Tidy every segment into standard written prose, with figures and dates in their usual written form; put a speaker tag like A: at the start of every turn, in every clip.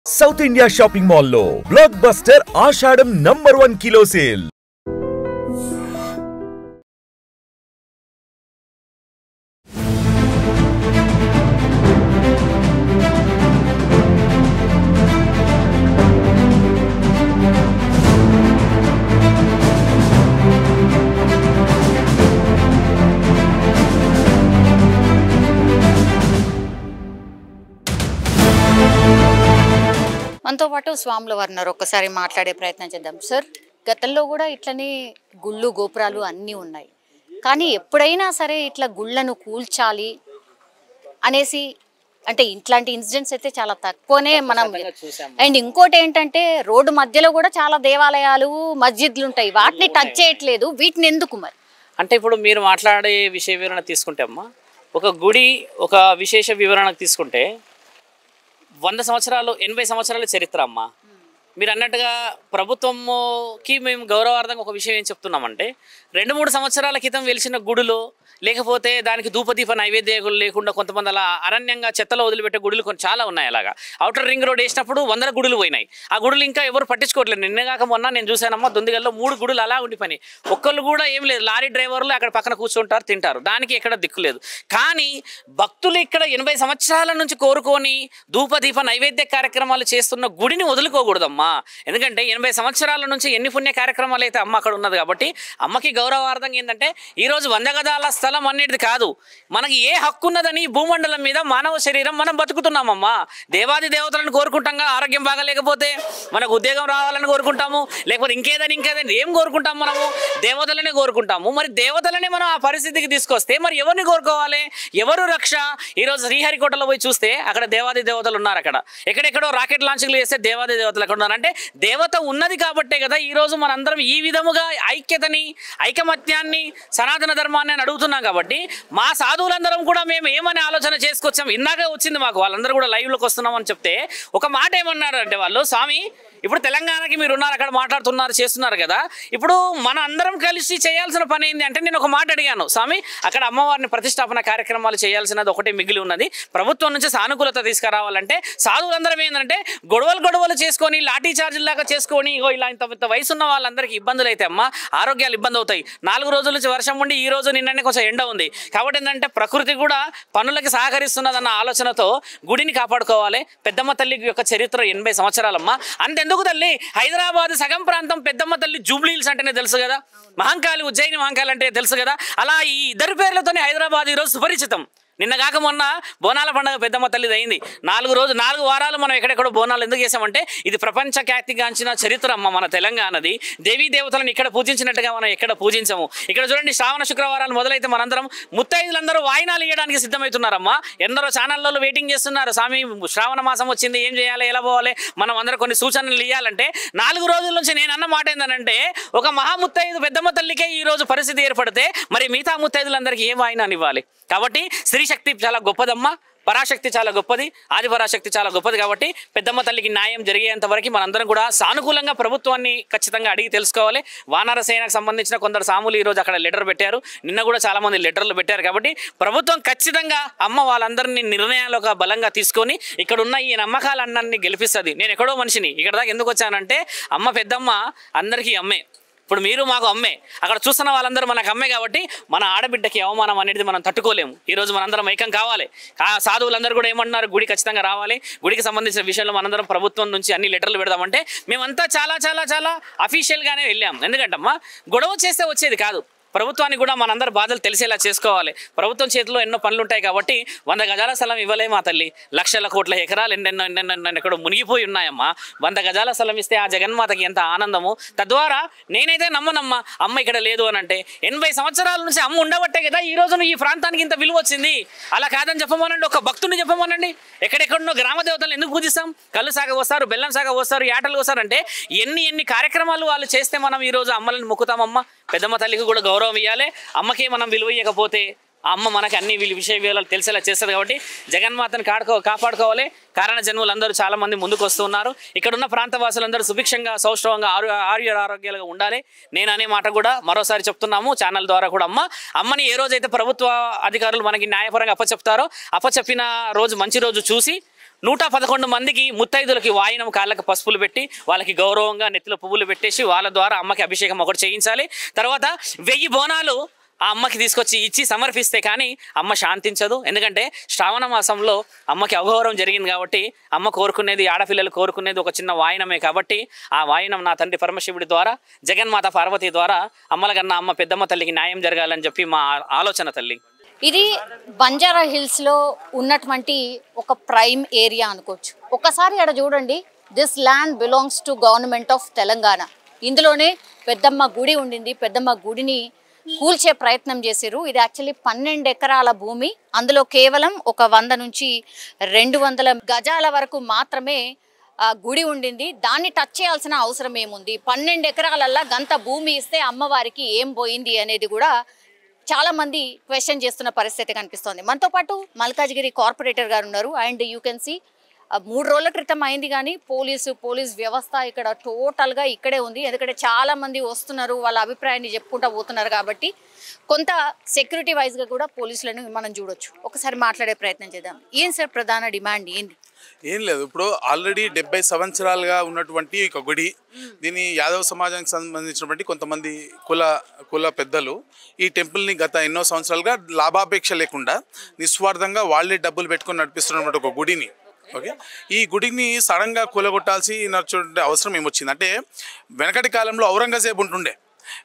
A: South India shopping mall లో block buster ఆషాఢం #1 kilo sale.
B: మనతో పాటు స్వాముల వారు ఉన్నారు. ఒక్కసారి మాట్లాడే ప్రయత్నం చేద్దాం. సార్, గతంలో కూడా ఇట్లనే గుళ్ళు గోపురాలు అన్నీ ఉన్నాయి, కానీ ఎప్పుడైనా సరే ఇట్లా గుళ్ళను కూల్చాలి అనేసి అంటే ఇట్లాంటి ఇన్సిడెంట్స్ అయితే చాలా తక్కువనే మనం. అండ్ ఇంకోటి ఏంటంటే రోడ్డు మధ్యలో కూడా చాలా దేవాలయాలు మస్జిద్లు ఉంటాయి, వాటిని టచ్ చేయట్లేదు. వీటిని ఎందుకు మరి
C: అంటే ఇప్పుడు మీరు మాట్లాడే విషయ వివరణ తీసుకుంటే అమ్మా, ఒక గుడి ఒక విశేష వివరణ తీసుకుంటే 100 సంవత్సరాలు 80 సంవత్సరాల చరిత్ర అమ్మ. మీరు అన్నట్టుగా ప్రభుత్వంకి మేము గౌరవార్థంగా ఒక విషయం ఏం చెప్తున్నామంటే, 2-3 సంవత్సరాల క్రితం వెలిసిన గుడులు లేకపోతే దానికి ధూపదీప నైవేద్యాలు లేకుండా కొంతమంది అలా అరణ్యంగా చెత్తలో వదిలిపెట్టే గుడులు కొన్ని చాలా ఉన్నాయి. అలాగా అవుటర్ రింగ్ రోడ్ వేసినప్పుడు 100 గుడులు పోయినాయి. ఆ గుడులు ఇంకా ఎవరు పట్టించుకోవట్లేదు. నిన్నగాక మొన్న నేను చూశానమ్మా, దొందిగల్లో 3 గుడులు అలా ఉండిపోయినాయి. ఒక్కళ్ళు కూడా ఏం లేదు, లారీ డ్రైవర్లు అక్కడ పక్కన కూర్చుంటారు, తింటారు, దానికి ఎక్కడ దిక్కు లేదు. కానీ భక్తులు ఇక్కడ 80 సంవత్సరాల నుంచి కోరుకొని ధూపదీప నైవేద్య కార్యక్రమాలు చేస్తున్న గుడిని వదులుకోకూడదమ్మా. ఎందుకంటే 80 సంవత్సరాల నుంచి ఎన్ని పుణ్య కార్యక్రమాలు అయితే అమ్మ అక్కడ ఉన్నది కాబట్టి అమ్మకి గౌరవార్థంగా ఏంటంటే ఈరోజు 100 గజాల స్థలం అనేది కాదు, మనకి ఏ హక్కు ఉన్నదని భూమండలం మీద మానవ శరీరం మనం బతుకుతున్నామమ్మా. దేవాది దేవతలను కోరుకుంటాంగా, ఆరోగ్యం బాగాలేకపోతే మనకు ఉద్యోగం రావాలని కోరుకుంటాము, లేకపోతే ఇంకేదని ఏం కోరుకుంటాము? మనము దేవతలనే కోరుకుంటాము. మరి దేవతలని మనం ఆ పరిస్థితికి తీసుకొస్తే మరి ఎవరిని కోరుకోవాలి? ఎవరు రక్ష? ఈరోజు శ్రీహరికోటలో పోయి చూస్తే అక్కడ దేవాది దేవతలు ఉన్నారు. అక్కడ ఎక్కడెక్కడో రాకెట్ లాంచింగ్లు చేస్తే దేవాది దేవతలు అక్కడ ఉన్నారంటే దేవత ఉన్నది కాబట్టే కదా ఈరోజు మనందరం ఈ విధముగా ఐక్యతని, ఐకమత్యాన్ని, సనాతన ధర్మాన్ని అని అడుగుతున్నాం. కాబట్టి మా సాధువులందరం కూడా మేము ఏమని ఆలోచన చేసుకొచ్చాం. ఇందాకే వచ్చింది మాకు, వాళ్ళందరూ కూడా లైవ్లోకి వస్తున్నాం అని చెప్తే ఒక మాట ఏమన్నారు అంటే వాళ్ళు, స్వామి ఇప్పుడు తెలంగాణకి మీరు ఉన్నారు, అక్కడ మాట్లాడుతున్నారు, చేస్తున్నారు కదా, ఇప్పుడు మన అందరం కలిసి చేయాల్సిన పని ఏంటి అంటే నేను ఒక మాట అడిగాను, స్వామి అక్కడ అమ్మవారిని ప్రతిష్టాపన కార్యక్రమాలు చేయాల్సినది ఒకటే మిగిలి ఉన్నది, ప్రభుత్వం నుంచి సానుకూలత తీసుకురావాలంటే సాధువులందరం ఏంటంటే గొడవలు చేసుకొని లాఠీ చార్జీలాగా చేసుకొని ఇలా ఇంత వయసు ఉన్న వాళ్ళందరికీ ఇబ్బందులు అయితే అమ్మ, ఆరోగ్యాలు ఇబ్బంది అవుతాయి. 4 రోజుల నుంచి వర్షం ఉండి ఈ రోజు నిన్ననే కొంచెం ఎండ ఉంది కాబట్టి ఏంటంటే ప్రకృతి కూడా పనులకి సహకరిస్తున్నదన్న ఆలోచనతో గుడిని కాపాడుకోవాలి. పెద్దమ్మ తల్లి యొక్క చరిత్ర 80 సంవత్సరాలమ్మ. అంతెందుకు తల్లి, హైదరాబాద్ సగం ప్రాంతం పెద్దమ్మ తల్లి జూబ్లీహిల్స్ అంటేనే తెలుసు కదా, మహంకాళి ఉజ్జయిని మహంకాళి అంటే తెలుసు కదా. అలా ఈ ఇద్దరి పేర్లతోనే హైదరాబాద్ ఈరోజు సుపరిచితం. నిన్న కాక మొన్న బోనాల పండుగ పెద్దమ్మ తల్లిది అయింది. 4 వారాలు మనం ఎక్కడెక్కడో బోనాలు ఎందుకు చేసామంటే ఇది ప్రపంచ ఖ్యాతిగాంచిన చరిత్ర అమ్మ మన తెలంగాణది. దేవీ దేవతలను ఇక్కడ పూజించినట్టుగా మనం ఎక్కడ పూజించము. ఇక్కడ చూడండి, శ్రావణ శుక్రవారాలు మొదలైతే మనందరం ముత్తైదులందరూ వాయినాలు ఇవ్వడానికి సిద్ధమవుతున్నారమ్మా. ఎందరో ఛానళ్ళలో వెయిటింగ్ చేస్తున్నారు, స్వామి శ్రావణ మాసం వచ్చింది, ఏం చేయాలి, ఎలా పోవాలి, మనం అందరూ కొన్ని సూచనలు ఇవ్వాలంటే 4 రోజుల నుంచి నేను అన్న మాట ఏంటంటే, ఒక మహాముత్తైదు పెద్దమ్మ తల్లికే ఈ రోజు పరిస్థితి ఏర్పడితే మరి మిగతా ముత్తైదులందరికీ ఏం వాయినాన్ని ఇవ్వాలి? కాబట్టి స్త్రీశక్తి చాలా గొప్పదమ్మా, పరాశక్తి చాలా గొప్పది, ఆది పరాశక్తి చాలా గొప్పది. కాబట్టి పెద్దమ్మ తల్లికి న్యాయం జరిగేంత వరకు మనందరం కూడా సానుకూలంగా ప్రభుత్వాన్ని ఖచ్చితంగా అడిగి తెలుసుకోవాలి. వానర సేనకు సంబంధించిన కొందరు సాములు ఈరోజు అక్కడ లెటర్ పెట్టారు, నిన్న కూడా చాలా మంది లెటర్లు పెట్టారు. కాబట్టి ప్రభుత్వం ఖచ్చితంగా అమ్మ వాళ్ళందరినీ నిర్ణయాలుగా బలంగా తీసుకొని ఇక్కడ ఉన్న ఈ నమ్మకాలన్నీ గెలిపిస్తుంది. నేను ఎక్కడో మనిషిని ఇక్కడ దాకా ఎందుకు వచ్చానంటే, అమ్మ పెద్దమ్మ అందరికీ అమ్మే. ఇప్పుడు మీరు మాకు అమ్మే, అక్కడ చూస్తున్న వాళ్ళందరూ మనకు అమ్మే. కాబట్టి మన ఆడబిడ్డకి అవమానం అనేది మనం తట్టుకోలేము. ఈరోజు మనందరం ఐక్యం కావాలి. సాధువులందరూ కూడా ఏమన్నారు, గుడి ఖచ్చితంగా రావాలి, గుడికి సంబంధించిన విషయంలో మనందరం ప్రభుత్వం నుంచి అన్ని లెటర్లు పెడదామంటే మేమంతా చాలా అఫీషియల్గానే వెళ్ళాం. ఎందుకంటమ్మా గొడవ చేస్తే వచ్చేది కాదు, ప్రభుత్వానికి కూడా మనందరూ బాధలు తెలిసేలా చేసుకోవాలి. ప్రభుత్వం చేతిలో ఎన్నో పనులు ఉంటాయి కాబట్టి 100 గజాల స్థలం ఇవ్వలే మా తల్లి, లక్షల కోట్ల ఎకరాలు ఎన్నెన్నో ఎక్కడో మునిగిపోయి ఉన్నాయమ్మా. 100 గజాల స్థలం ఇస్తే ఆ జగన్మాతకి ఎంత ఆనందము. తద్వారా నేనైతే నమ్మనమ్మా అమ్మ ఇక్కడ లేదు అని అంటే. 80 సంవత్సరాల నుంచి అమ్మ ఉండబట్టే కదా ఈ రోజున ఈ ప్రాంతానికి ఇంత విలువ వచ్చింది. అలా కాదని చెప్పమనండి, ఒక భక్తుని చెప్పమనండి. ఎక్కడెక్కడో గ్రామ దేవతలు ఎందుకు పూజిస్తాం? కళ్ళు సాగ వస్తారు, బెల్లం సాగ వస్తారు, యాటలు వస్తారంటే ఎన్ని కార్యక్రమాలు వాళ్ళు చేస్తే మనం ఈరోజు అమ్మలను మొక్కుతామమ్మా. పెద్దమ్మ తల్లికి కూడా గౌరవం ఇవ్వాలి. అమ్మకే మనం విలువ ఇవ్వకపోతే ఆ అమ్మ మనకి అన్ని విషయ వివరాలు తెలిసేలా చేస్తుంది. కాబట్టి జగన్మాతను కాపాడుకోవాలి. కారణ జన్ములందరూ చాలా మంది ముందుకు వస్తున్నారు. ఇక్కడ ఉన్న ప్రాంతవాసులందరూ సుభిక్షంగా, సౌష్ఠవంగా, ఆరోగ్యాలుగా ఉండాలి. నేను అనే మాట కూడా మరోసారి చెప్తున్నాము ఛానల్ ద్వారా కూడా. అమ్మని ఏ రోజైతే ప్రభుత్వ అధికారులు మనకి న్యాయపరంగా అప్పచెప్తారో, అప్పచెప్పిన రోజు మంచి రోజు చూసి 111 మందికి ముత్తైదులకి వాయినం కాళ్ళకి పసుపులు పెట్టి వాళ్ళకి గౌరవంగా నెత్తిలో పువ్వులు పెట్టేసి వాళ్ళ ద్వారా అమ్మకి అభిషేకం ఒకటి చేయించాలి. తర్వాత 1000 బోనాలు ఆ అమ్మకి తీసుకొచ్చి ఇచ్చి సమర్పిస్తే కానీ అమ్మ శాంతించదు. ఎందుకంటే శ్రావణ మాసంలో అమ్మకి అగౌరవం జరిగింది కాబట్టి అమ్మ కోరుకునేది, ఆడపిల్లలు కోరుకునేది ఒక చిన్న వాయినమే. కాబట్టి ఆ వాయినం నా తండ్రి పరమశివుడి ద్వారా, జగన్మాత పార్వతి ద్వారా అమ్మల కన్నా అమ్మ పెద్దమ్మ తల్లికి న్యాయం జరగాలని చెప్పి మా ఆలోచన తల్లి.
B: ఇది బంజారా హిల్స్లో ఉన్నటువంటి ఒక ప్రైమ్ ఏరియా అనుకోవచ్చు. ఒక్కసారి అక్కడ చూడండి, this land belongs to government of Telangana. ఇందులోనే పెద్దమ్మ గుడి ఉండింది. పెద్దమ్మ గుడిని కూల్చే ప్రయత్నం చేశారు. ఇది యాక్చువల్లీ 12 ఎకరాల భూమి. అందులో కేవలం ఒక 100 నుంచి 200 గజాల వరకు మాత్రమే గుడి ఉండింది. దాన్ని టచ్ చేయాల్సిన అవసరం ఏముంది? 12 ఎకరాలల్లా గంత భూమి ఇస్తే అమ్మవారికి ఏం పోయింది అనేది కూడా చాలా మంది క్వశ్చన్ చేస్తున్న పరిస్థితి కనిపిస్తోంది. మనతో పాటు మల్కాజ్గిరి కార్పొరేటర్ గారు ఉన్నారు. అండ్ యూ కెన్ సీ 3 రోజుల క్రితం అయింది కానీ పోలీస్ వ్యవస్థ ఇక్కడ టోటల్గా ఇక్కడే ఉంది. ఎందుకంటే చాలా మంది వస్తున్నారు, వాళ్ళ అభిప్రాయాన్ని చెప్పుకుంటూ పోతున్నారు కాబట్టి కొంత సెక్యూరిటీ వైజ్గా కూడా పోలీసులను మనం చూడొచ్చు. ఒకసారి మాట్లాడే ప్రయత్నం చేద్దాం. ఏం సార్ ప్రధాన డిమాండ్ ఏంది?
D: ఏం లేదు, ఇప్పుడు ఆల్రెడీ 70 సంవత్సరాలుగా ఉన్నటువంటి ఒక గుడి, దీని యాదవ సమాజానికి సంబంధించినటువంటి కొంతమంది కుల పెద్దలు ఈ టెంపుల్ని గత ఎన్నో సంవత్సరాలుగా లాభాపేక్ష లేకుండా నిస్వార్థంగా వాళ్ళే డబ్బులు పెట్టుకొని నడిపిస్తున్నటువంటి ఒక గుడిని, ఓకే, ఈ గుడిని సడన్గా కూలగొట్టాల్సిన అవసరం ఏమొచ్చింది అంటే, వెనకటి కాలంలో ఔరంగజేబు ఉంటుండే.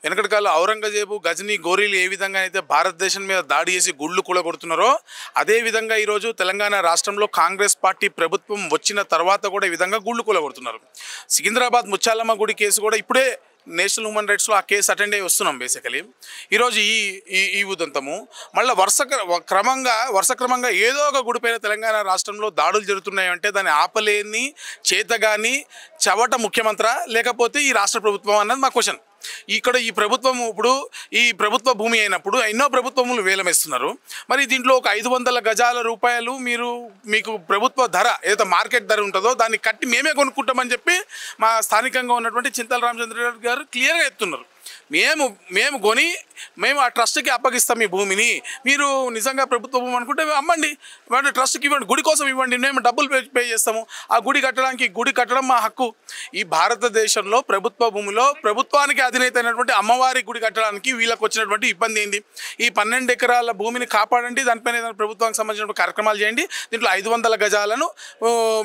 D: వెనకటి కాలంలో ఔరంగజేబు, గజనీ, గోరీలు ఏ విధంగా అయితే భారతదేశం మీద దాడి చేసి గుళ్ళు కూలగొడుతున్నారో, అదేవిధంగా ఈరోజు తెలంగాణ రాష్ట్రంలో కాంగ్రెస్ పార్టీ ప్రభుత్వం వచ్చిన తర్వాత కూడా ఈ విధంగా గుళ్ళు కూలగొడుతున్నారు. సికింద్రాబాద్ ముచ్చాలమ్మ గుడి కేసు కూడా ఇప్పుడే నేషనల్ హ్యూమన్ రైట్స్లో ఆ కేసు అటెండ్ అయ్యి వస్తున్నాం. బేసికలీ ఈరోజు ఈ ఉదంతము మళ్ళీ వరుస క్రమంగా ఏదో ఒక గుడిపైన తెలంగాణ రాష్ట్రంలో దాడులు జరుగుతున్నాయంటే దాన్ని ఆపలేని చేతగాని చవట ముఖ్యమంత్రి లేకపోతే ఈ రాష్ట్ర ప్రభుత్వం అన్నది మా క్వశ్చన్. ఇక్కడ ఈ ప్రభుత్వం ఇప్పుడు ఈ ప్రభుత్వ భూమి అయినప్పుడు ఎన్నో ప్రభుత్వములు వేలమేస్తున్నారు. మరి దీంట్లో ఒక 500 గజాల రూపాయలు మీకు ప్రభుత్వ ధర ఏదైతే మార్కెట్ ధర ఉంటుందో దాన్ని కట్టి మేమే కొనుక్కుంటామని చెప్పి మా స్థానికంగా ఉన్నటువంటి చింతల రామచంద్రరెడ్డి గారు క్లియర్గా చెప్తున్నారు. మేము కొని మేము ఆ ట్రస్ట్కి అప్పగిస్తాం ఈ భూమిని, మీరు నిజంగా ప్రభుత్వ భూమి అనుకుంటే అమ్మండి, వాటి ట్రస్ట్కి ఇవ్వండి, గుడి కోసం ఇవ్వండి, మేము డబ్బులు పే చేస్తాము. ఆ గుడి కట్టడం మా హక్కు. ఈ భారతదేశంలో ప్రభుత్వ భూమిలో ప్రభుత్వానికి అధినేత అయినటువంటి అమ్మవారి గుడి కట్టడానికి వీళ్ళకి వచ్చినటువంటి ఇబ్బంది ఏంటి? ఈ 12 ఎకరాల భూమిని కాపాడండి, దానిపైన ఏదైనా ప్రభుత్వానికి సంబంధించిన కార్యక్రమాలు చేయండి, దీంట్లో 500 గజాలను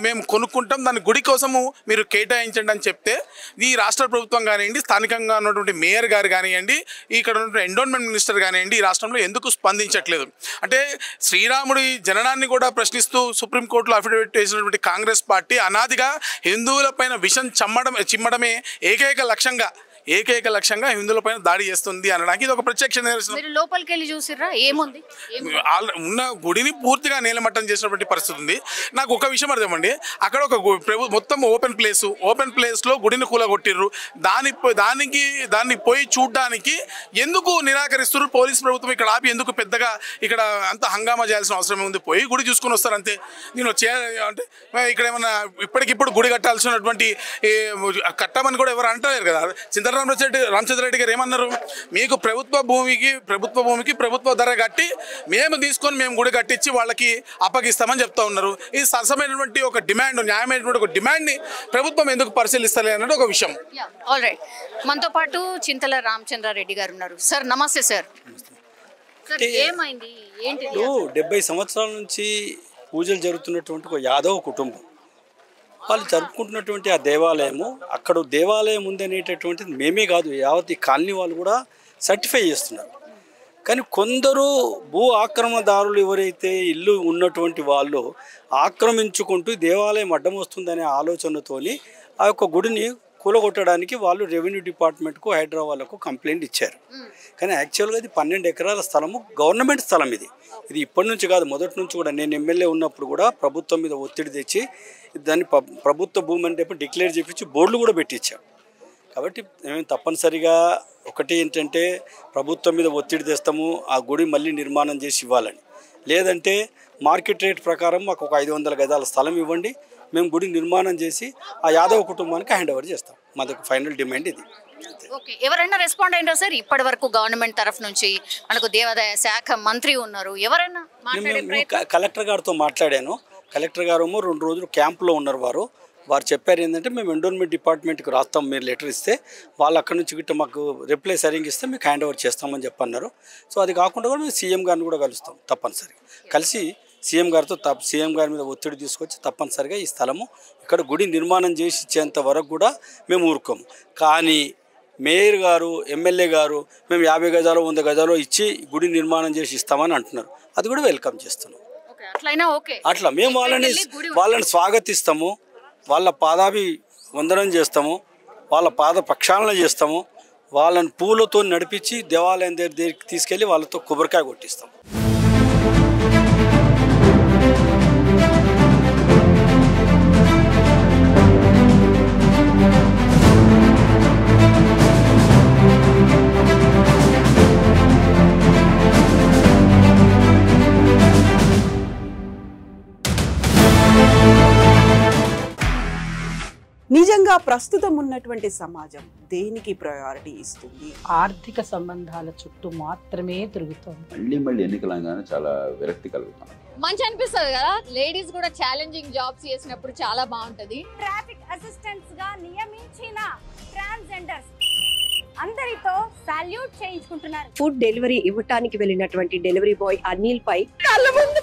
D: మేము కొనుక్కుంటాం, దాని గుడి కోసము మీరు కేటాయించండి అని చెప్తే ఈ రాష్ట్ర ప్రభుత్వం కానివ్వండి, స్థానికంగా ఉన్నటువంటి మేయర్ గారు కానివ్వండి, ఇక్కడ ఉన్నటువంటి ఎండోన్మెంట్ మినిస్టర్ కానివ్వండి, ఈ రాష్ట్రంలో ఎందుకు స్పందించట్లేదు? అంటే శ్రీరాముడి జననాన్ని కూడా ప్రశ్నిస్తూ సుప్రీంకోర్టులో అఫిడవిట్ వేసినటువంటి కాంగ్రెస్ పార్టీ అనాదిగా హిందువులపైన విషం చిమ్మడమే ఏకైక లక్ష్యంగా హిందువులపైన దాడి చేస్తుంది అనడానికి ఇది ఒక ప్రత్యక్ష నిదర్శనం.
B: మీరు లోపలికి వెళ్ళి చూసిర్రా? ఏముంది?
D: ఉన్న గుడిని పూర్తిగా నేలమట్టం చేసినటువంటి పరిస్థితి ఉంది. నాకు ఒక విషయం అర్థమండి, అక్కడ ఒక మొత్తం ఓపెన్ ప్లేస్లో గుడిని కూలగొట్టిర్రు. దాన్ని పోయి చూడడానికి ఎందుకు నిరాకరిస్తున్నారు? పోలీస్ ప్రభుత్వం ఇక్కడ ఆపి ఎందుకు పెద్దగా ఇక్కడ అంత హంగామా చేయాల్సిన అవసరం ఉంది? పోయి గుడి చూసుకొని వస్తారు అంతే. నేను అంటే ఇక్కడ ఏమన్నా ఇప్పటికిప్పుడు గుడి కట్టాల్సినటువంటి కట్టమని కూడా ఎవరు అంటలేరు కదా. చింతల రామచంద్రరెడ్డి గారు ఏమన్నారు? మీకు ప్రభుత్వ భూమికి ప్రభుత్వ ధర కట్టి మేము గుడి కట్టించి వాళ్ళకి అప్పగిస్తామని చెప్తా ఉన్నారు. ఇది సరసమైనటువంటి ఒక డిమాండ్, న్యాయమైనటువంటి ఒక డిమాండ్ని ప్రభుత్వం ఎందుకు పరిశీలిస్తలే అన్నది ఒక విషయం.
B: ఆల్రైట్, మనతో పాటు చింతల రామచంద్రారెడ్డి గారు ఉన్నారు. సార్ నమస్తే సార్. ఏమైంది ఏంటి?
E: 70 సంవత్సరాల నుంచి పూజలు జరుగుతున్నటువంటి ఒక యాదవ కుటుంబం వాళ్ళు జరుపుకుంటున్నటువంటి ఆ దేవాలయము, అక్కడ దేవాలయం ఉందనేటటువంటిది మేమే కాదు, యావత్ ఈ కాలనీ వాళ్ళు కూడా సర్టిఫై చేస్తున్నారు. కానీ కొందరు భూ ఆక్రమణదారులు ఎవరైతే ఇల్లు ఉన్నటువంటి వాళ్ళు ఆక్రమించుకుంటూ దేవాలయం అడ్డం వస్తుందనే ఆలోచనతోని ఆ యొక్క గుడిని కూలగొట్టడానికి వాళ్ళు రెవెన్యూ డిపార్ట్మెంట్కు హైదరాబాద్కు కంప్లైంట్ ఇచ్చారు. కానీ యాక్చువల్గా ఇది 12 ఎకరాల స్థలము, గవర్నమెంట్ స్థలం. ఇది ఇప్పటి నుంచి కాదు, మొదటి నుంచి కూడా. నేను ఎమ్మెల్యే ఉన్నప్పుడు కూడా ప్రభుత్వం మీద ఒత్తిడి తెచ్చి దాన్ని ప్రభుత్వ భూమి అని చెప్పి డిక్లేర్ చేయించి బోర్డులు కూడా పెట్టించాం. కాబట్టి మేము తప్పనిసరిగా ఒకటి ఏంటంటే ప్రభుత్వం మీద ఒత్తిడి తెస్తాము, ఆ గుడి మళ్ళీ నిర్మాణం చేసి ఇవ్వాలని. లేదంటే మార్కెట్ రేట్ ప్రకారం మాకు ఒక 500 గజాల స్థలం ఇవ్వండి, మేము గుడి నిర్మాణం చేసి ఆ యాదవ కుటుంబానికి హ్యాండ్ ఓవర్ చేస్తాం. మాకు ఫైనల్ డిమాండ్ ఇది.
B: ఓకే, ఎవరైనా రెస్పాండ్ అయినారా సార్? ఇప్పటి వరకు గవర్నమెంట్ తరఫు నుంచి మనకు దేవాదాయ శాఖ మంత్రి ఉన్నారు, ఎవరైనా
E: కలెక్టర్ గారితో మాట్లాడాను. కలెక్టర్ గారు 2 రోజులు క్యాంప్లో ఉన్నారు. వారు చెప్పారు ఏంటంటే మేము ఎండోన్మెంట్ డిపార్ట్మెంట్కి రాస్తాం, మీరు లెటర్ ఇస్తే వాళ్ళు అక్కడ నుంచి గిట్ట మాకు రిప్లై సరిగ్గా ఇస్తే మీకు హ్యాండ్ ఓవర్ చేస్తామని చెప్పన్నారు. సో అది కాకుండా కూడా మేము సీఎం గారిని కూడా కలుస్తాం తప్పనిసరిగా. కలిసి సీఎం గారితో సీఎం గారి మీద ఒత్తిడి తీసుకొచ్చి తప్పనిసరిగా ఈ స్థలము ఇక్కడ గుడి నిర్మాణం చేసి ఇచ్చేంత వరకు కూడా మేము ఊరుకోము. కానీ మేయర్ గారు, ఎమ్మెల్యే గారు మేము 50 గజాలు 100 గజాలు ఇచ్చి గుడి నిర్మాణం చేసి ఇస్తామని అంటున్నారు. అది కూడా వెల్కమ్ చేస్తున్నాం. అట్లా మేము వాళ్ళని స్వాగతిస్తాము, వాళ్ళ పాదాభి వందనం చేస్తాము, వాళ్ళ పాద ప్రక్షాళన చేస్తాము, వాళ్ళని పూలతో నడిపించి దేవాలయం దగ్గరికి తీసుకెళ్ళి వాళ్ళతో కొబ్బరికాయ కొట్టిస్తాము.
F: నిజంగా ప్రస్తుతం ఉన్నటువంటి సమాజం దేనికి ప్రయారిటీ ఇస్తుంది?
G: ఆర్థిక సంబంధాల చుట్టూ మాత్రమే తిరుగుతుంది.
H: మళ్ళీ ఎన్నికలంగానే చాలా విరక్తి కలుగుతాం.
I: మంచి అనిపిస్తుంది కదా, లేడీస్ కూడా ఛాలెంజింగ్ జాబ్స్ చేసినప్పుడు చాలా బాగుంటది.
J: ట్రాఫిక్ అసిస్టెంట్స్ గా నియమించిన ట్రాన్స్జెండర్స్ అందరితో సాల్యూట్ చేయించుకుంటున్నారు.
K: ఫుడ్ డెలివరీ ఇవ్వటానికి వెళ్ళినటువంటి డెలివరీ బాయ్ అనిల్ పై కళ్ళ ముందు